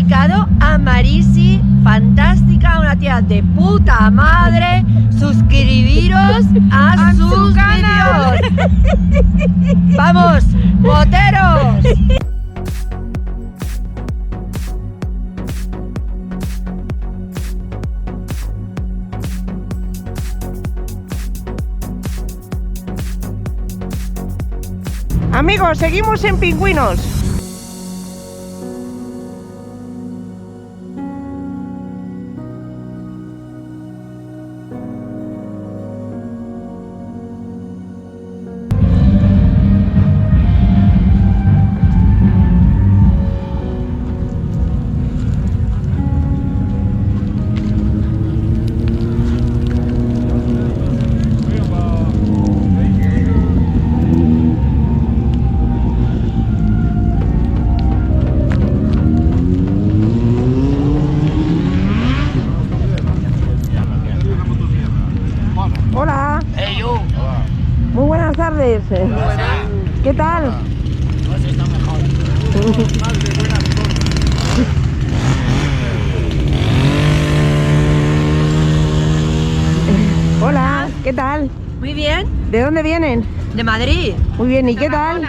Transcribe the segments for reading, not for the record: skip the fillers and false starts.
dedicado a Marisi, fantástica, una tía de puta madre. Suscribiros a sus vídeos. ¡Vamos, moteros! Amigos, seguimos en Pingüinos. Hola. Hey, you. Muy buenas tardes. ¿Qué tal? Pues está mejor. Hola, ¿qué tal? Muy bien, ¿De dónde vienen? de Madrid. Muy bien, ¿y qué tal?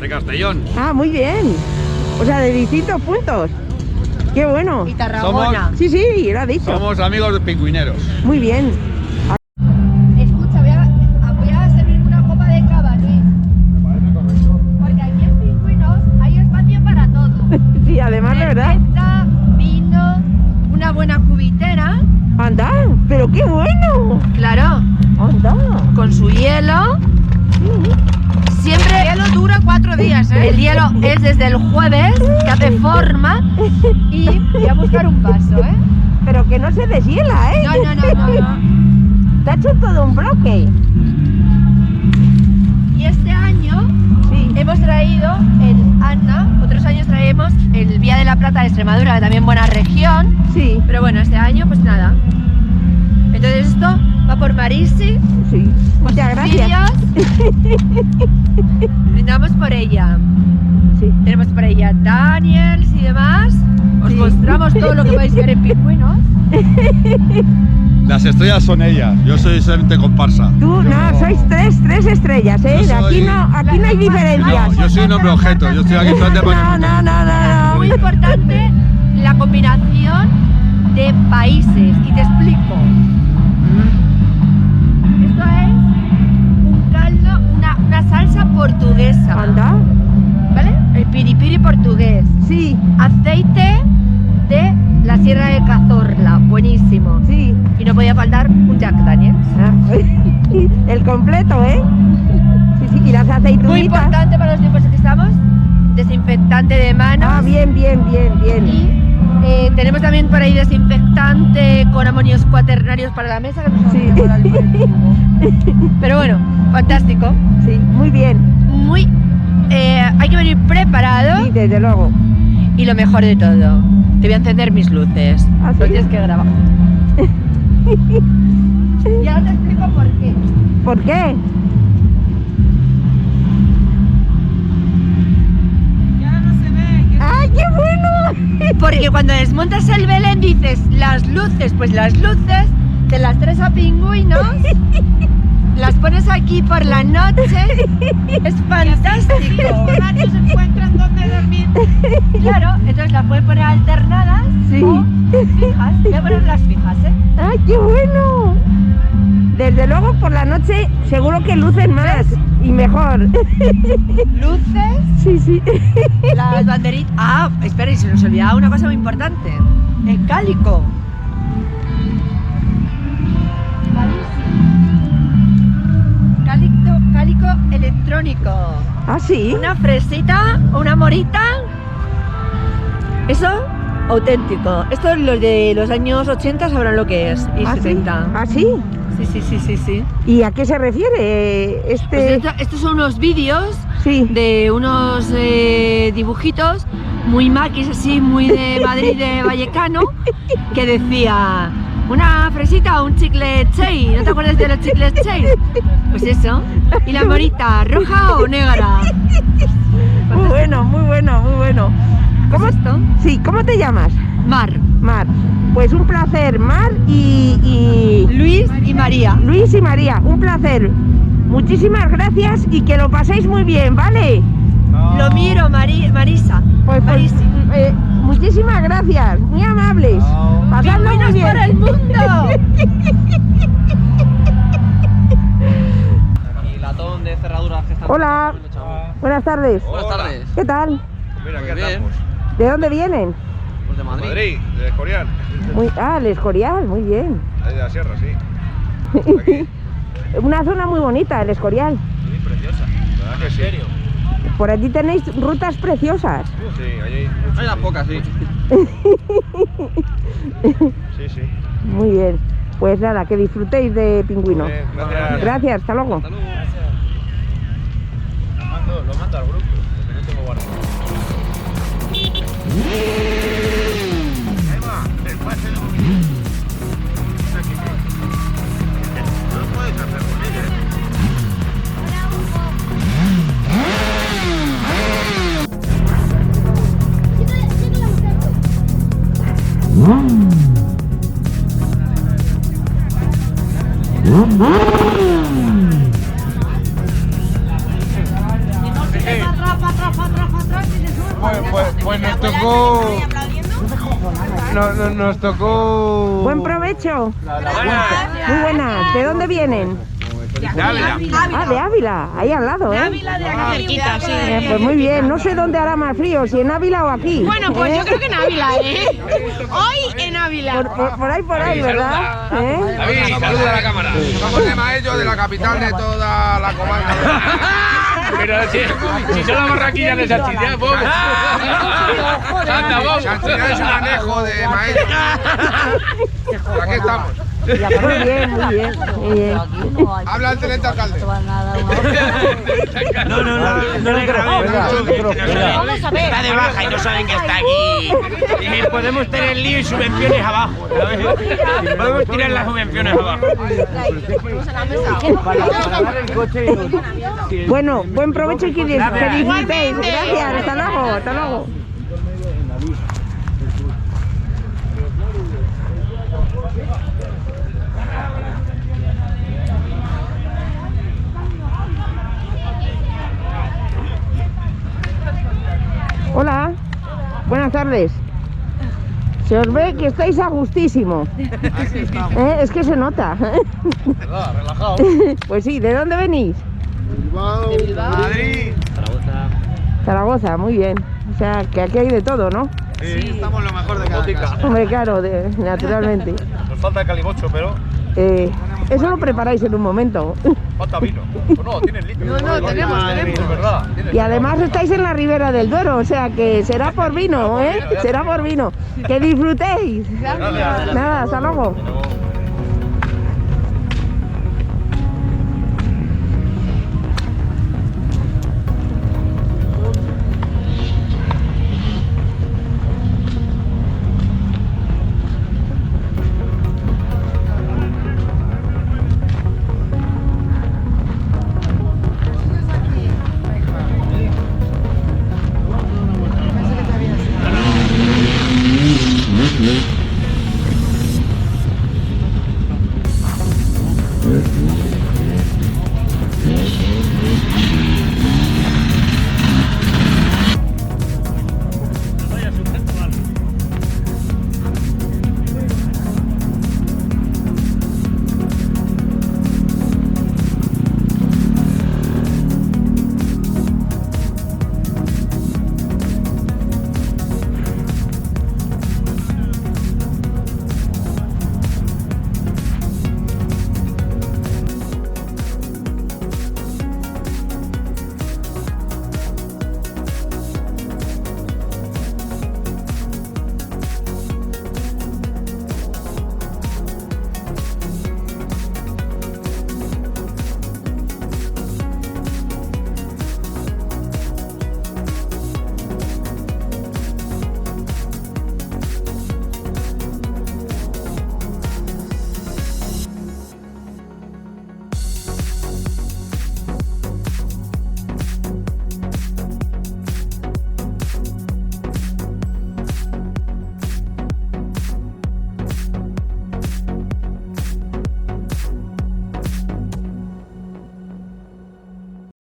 De Castellón. Ah, muy bien. O sea, de distintos puntos. Qué bueno. Y Tarragona. Sí, sí, lo ha dicho. Somos amigos de pingüineros. Muy bien. Escucha, voy a servir una copa de cava, Luis. Porque aquí en Pingüinos hay espacio para todo. Sí, además de verdad. Cerveza, vino, una buena cubitera. Anda, pero qué bueno. Claro, Anda. con su hielo. Siempre. El hielo dura 4 días, ¿eh? El hielo es desde el jueves, que hace forma. Y voy a buscar un vaso, ¿eh? Pero que no se deshiela, ¿eh? No. Te ha hecho todo un bloque. Y este año Sí. hemos traído el Anna, otros años traemos el Vía de la Plata de Extremadura, que también buena región. Sí. Pero bueno, este año pues nada. Entonces esto va por Marisi. Sí. Muchas gracias. Brindamos por ella. Sí. Tenemos por ella Daniels y demás. Os Sí. mostramos todo lo que podéis ver en Pingüinos. Las estrellas son ellas. Yo soy solamente comparsa. Tú, no, sois tres estrellas, ¿eh? Yo soy- Aquí no hay diferencias. No, yo soy un hombre objeto. Yo estoy aquí solamente para... No. Muy importante la combinación de países. Y te explico. Esto es un caldo, una salsa portuguesa. Anda. ¿Vale? El piripiri portugués. Sí, Aceite de la Sierra de Cazorla. Buenísimo. sí. Y no podía faltar un Jack Daniels. Ah, el completo, ¿eh? Sí, sí, y las aceitunitas. Muy importante para los tiempos en que estamos. Desinfectante de manos. Ah, bien. Y tenemos también por ahí desinfectante con amonios cuaternarios para la mesa. Que no Sí. sabemos ahora por el tubo. Pero bueno, fantástico. Sí, muy bien. Muy. Hay que venir preparado. Sí, desde luego. Y lo mejor de todo, te voy a encender mis luces. ¿Ah, sí? Lo tienes que grabar. Y ahora te explico por qué. ¿Por qué? ¡Ay, qué bueno! Porque cuando desmontas el Belén dices las luces, pues las luces te las traes a Pingüinos, las pones aquí por la noche, es fantástico. Los borrachos encuentran dónde dormir. Claro, entonces las puedes poner alternadas Sí. o fijas. Voy a poner las fijas, ¿eh? ¡Ay, qué bueno! Desde luego por la noche seguro que lucen más y mejor. Luces, Sí. las banderitas. Ah, espera, y se nos olvidaba una cosa muy importante. El cálico. Cálico electrónico. ¿Ah, sí? Una fresita, una morita. Eso, auténtico. Esto los de los años 80 sabrán lo que es. Y ¿Ah, sí? 70. ¿Ah, sí? Sí. ¿Y a qué se refiere Pues este? estos son unos vídeos Sí. de unos dibujitos muy maquis, así, muy de Madrid, de Vallecano, que decía una fresita o un chicle chey. ¿No te acuerdas de los chicles chey? Pues eso. ¿Y la morita, roja o negra? Muy bueno. ¿Cómo, esto? sí, ¿cómo te llamas? Mar, Mar. Pues un placer, Mar y Luis y María. Luis y María, un placer. Muchísimas gracias y que lo paséis muy bien, ¿vale? Lo miro, Marisa. Pues, Marisi. muchísimas gracias, muy amables. Pasadlo muy ¡Pingüinos bien. por el mundo! Y latón de cerraduras que están... Hola, buenas tardes. Buenas tardes. ¿Qué tal? Mira, Muy aquí bien. andamos. ¿De dónde vienen? Pues de Madrid. Madrid, de Escorial. El Escorial, muy bien. Ahí de la sierra, sí. Aquí. Una zona muy bonita, el Escorial. Sí, preciosa. ¿Verdad que sí? ¿En serio? Por allí tenéis rutas preciosas. Sí, ahí hay mucho. Hay unas pocas, sí. Sí, sí. Muy bien. Pues nada, que disfrutéis de Pingüino. Bien, gracias. Gracias, hasta luego. Hasta luego. Lo mando al grupo, porque no tengo guardado. El pase de movimiento. No lo puedes hacer con ella, Pues nos tocó. Nos tocó. Buen provecho. Muy buenas. ¿De dónde vienen? De Ávila. Ah, de Ávila, ahí al lado, ¿eh? Cerquita, sí. Pues muy bien, no sé dónde hará más frío, si en Ávila o aquí. Bueno, pues ¿Eh? yo creo que en Ávila, ¿eh? Hoy en Ávila. Por ahí, ¿verdad? ¿Eh? David, saluda a la cámara. Somos de Maello, de la capital de toda la comarca. Pero si son las barraquillas de Santidad, vos. Anda, vos. Santidad es un anejo de Maello. Aquí estamos. Muy bien, muy bien, muy bien. Habla el teniente alcalde. No le grabé. Vamos a ver. Está de baja y no saben que está aquí. Y podemos tener lío y subvenciones abajo, ¿sabes? Podemos tirar las subvenciones abajo. Bueno, buen provecho y que disfrutéis. Gracias, hasta luego, hasta luego. Hola, buenas tardes. Se os ve que estáis a gustísimo. Es que se nota. ¿Verdad? Relajado. Pues sí, ¿de dónde venís? Madrid. Zaragoza, muy bien. O sea, que aquí hay de todo, ¿no? Sí, estamos lo mejor de cada casa. Hombre, claro, naturalmente. Nos falta el calimocho, pero Eso lo preparáis en un momento. falta vino. Pues no, tienen litro. No, tenemos. Es verdad. tienen Y además estáis en la Ribera del Duero, o sea que será por vino, ¿eh? Será por vino. Que disfrutéis. Gracias. Nada, hasta luego. Pero-